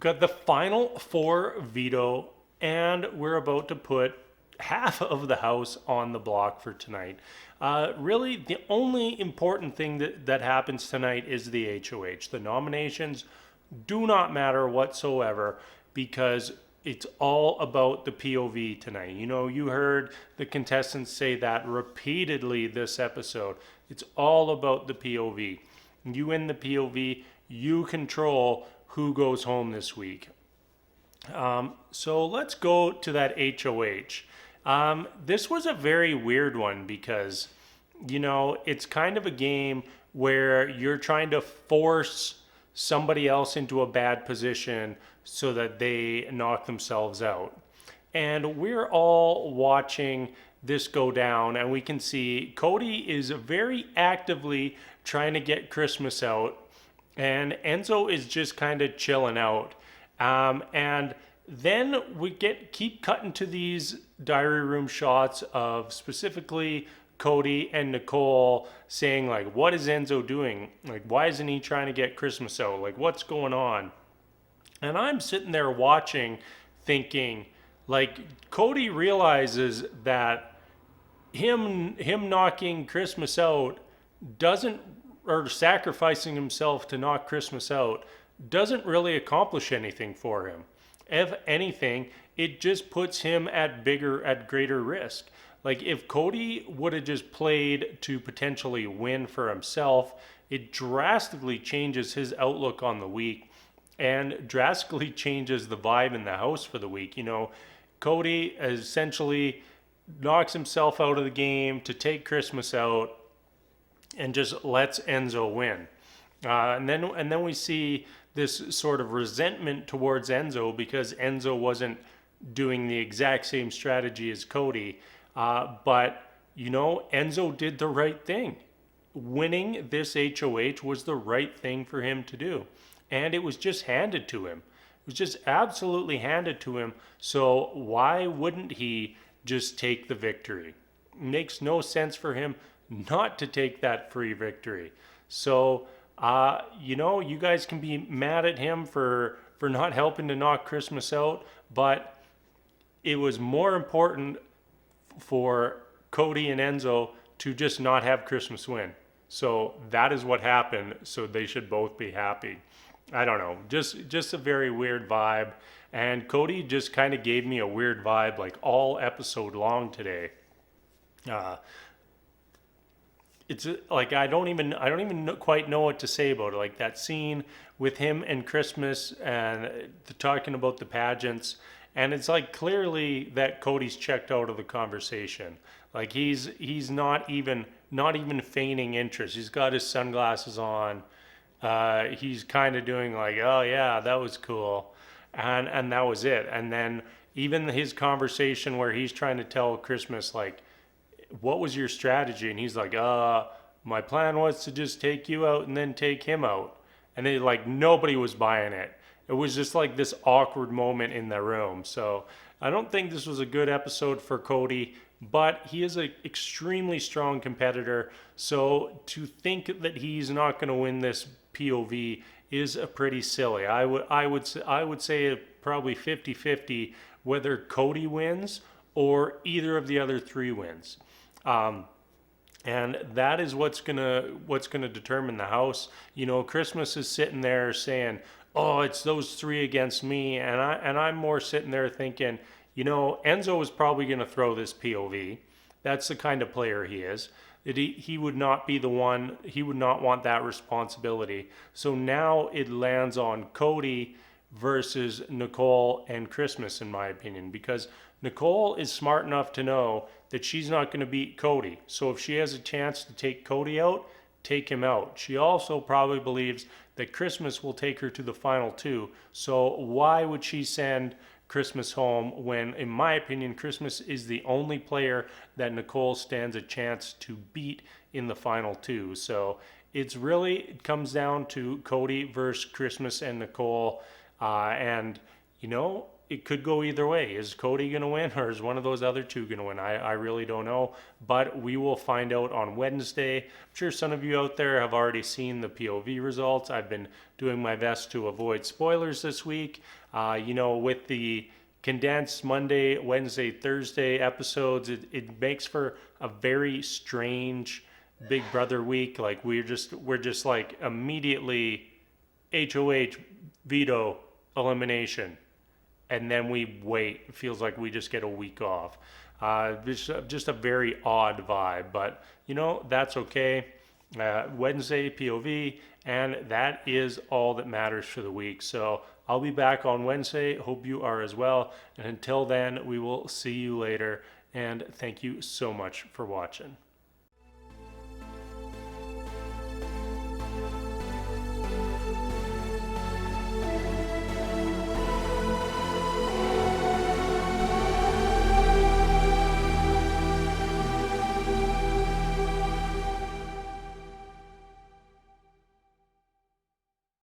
got the final four veto, and we're about to put half of the house on the block for tonight. Really, the only important thing that happens tonight is the HOH. The nominations do not matter whatsoever because it's all about the POV tonight. You know, you heard the contestants say that repeatedly this episode. It's all about the POV. You in the POV, you control who goes home this week. So let's go to that HOH. This was a very weird one because, you know, it's kind of a game where you're trying to force somebody else into a bad position so that they knock themselves out. And we're all watching this go down, and we can see Cody is very actively trying to get Christmas out, and Enzo is just kind of chilling out. And then we keep cutting to these diary room shots of specifically Cody and Nicole saying, like, what is Enzo doing? Like, why isn't he trying to get Christmas out? Like, what's going on? And I'm sitting there watching, thinking, like, Cody realizes that him knocking Christmas out doesn't, or sacrificing himself to knock Christmas out, doesn't really accomplish anything for him. If anything, it just puts him at greater risk. Like, if Cody would have just played to potentially win for himself, it drastically changes his outlook on the week and drastically changes the vibe in the house for the week. You know, Cody essentially knocks himself out of the game to take Christmas out and just lets Enzo win. And then we see this sort of resentment towards Enzo because Enzo wasn't doing the exact same strategy as Cody. But, you know, Enzo did the right thing. Winning this HOH was the right thing for him to do. And it was just handed to him. It was just absolutely handed to him. So why wouldn't he just take the victory? It makes no sense for him not to take that free victory. So, you know, you guys can be mad at him for not helping to knock Christmas out, but it was more important for Cody and Enzo to just not have Christmas win. So that is what happened. So they should both be happy. I don't know, just a very weird vibe. And Cody just kind of gave me a weird vibe like all episode long today. It's like I don't even quite know what to say about it. Like that scene with him and Christmas and talking about the pageants, and it's like clearly that Cody's checked out of the conversation. Like he's not even feigning interest. He's got his sunglasses on. He's kind of doing like, oh yeah, that was cool, and that was it. And then even his conversation where he's trying to tell Christmas like, what was your strategy? And he's like, my plan was to just take you out and then take him out. And they like nobody was buying it. It was just like this awkward moment in the room. So I don't think this was a good episode for Cody, but he is an extremely strong competitor. So to think that he's not going to win this POV is a pretty silly. I would say probably 50-50 whether Cody wins or either of the other three wins. And that is what's gonna determine the house. You know, Christmas is sitting there saying, "Oh, it's those three against me," and I'm more sitting there thinking, you know, Enzo is probably gonna throw this POV. That's the kind of player he is. He would not be the one. He would not want that responsibility. So now it lands on Cody versus Nicole and Christmas, in my opinion, because Nicole is smart enough to know that she's not going to beat Cody. So if she has a chance to take Cody out, take him out. She also probably believes that Christmas will take her to the final two. So why would she send Christmas home when, in my opinion, Christmas is the only player that Nicole stands a chance to beat in the final two? So it comes down to Cody versus Christmas and Nicole. And, you know, it could go either way. Is Cody going to win, or is one of those other two going to win? I really don't know, but we will find out on Wednesday. I'm sure some of you out there have already seen the POV results. I've been doing my best to avoid spoilers this week. With the condensed Monday, Wednesday, Thursday episodes, it makes for a very strange Big Brother week. Like we're just like immediately HOH veto elimination, and then we wait. It feels like we just get a week off. Just a very odd vibe, but that's okay. Wednesday POV, and that is all that matters for the week. So I'll be back on Wednesday. Hope you are as well. And until then, we will see you later. And thank you so much for watching.